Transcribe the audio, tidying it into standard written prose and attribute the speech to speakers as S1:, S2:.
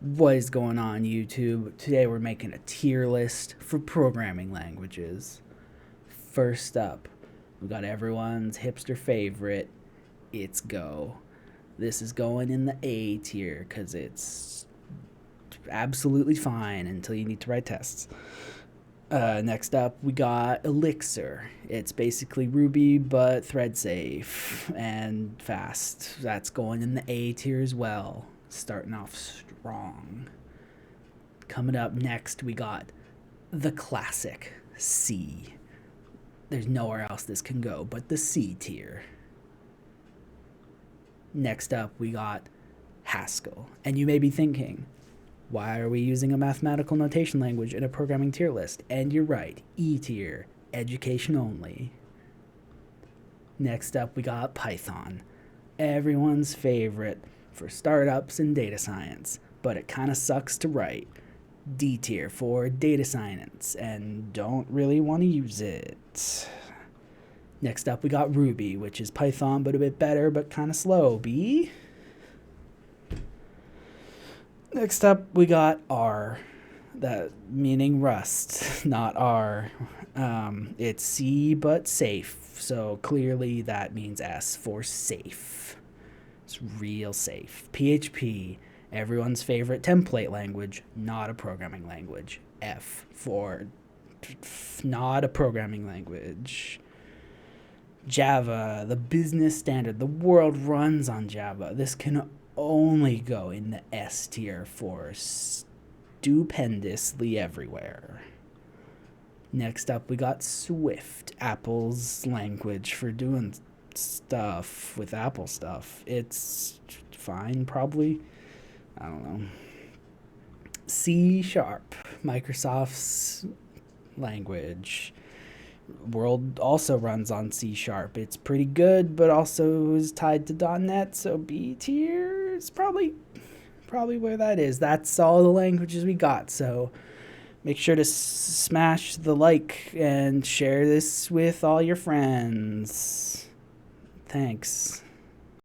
S1: What is going on, YouTube? Today we're making a tier list for programming languages. First up, we got everyone's hipster favorite, it's Go. This is going in the A tier because it's absolutely fine until you need to write tests. Next up, we got Elixir. It's basically Ruby, but thread safe and fast. That's going in the A tier as well. Starting off strong. Coming up next, we got the classic C. There's nowhere else this can go but the C tier. Next up, we got Haskell. And you may be thinking, why are we using a mathematical notation language in a programming tier list? And you're right, E tier, education only. Next up, we got Python. Everyone's favorite for startups and data science, but it kind of sucks to write. D tier for data science, and don't really want to use it. Next up, we got Ruby, which is Python, but a bit better, but kind of slow. B. Next up, we got R, that meaning Rust, not R. It's C, but safe, so clearly that means S for safe. It's real safe. PHP, everyone's favorite template language, not a programming language. F for not a programming language. Java, the business standard. The world runs on Java. This can only go in the S tier for stupendously everywhere. Next up, we got Swift, Apple's language for doing stuff with Apple stuff. It's fine, probably. I don't know. C sharp, Microsoft's language. World also runs on C sharp. It's pretty good, but also is tied to .NET, so B tier is probably where that is. That's all the languages we got, so make sure to smash the like and share this with all your friends. Thanks.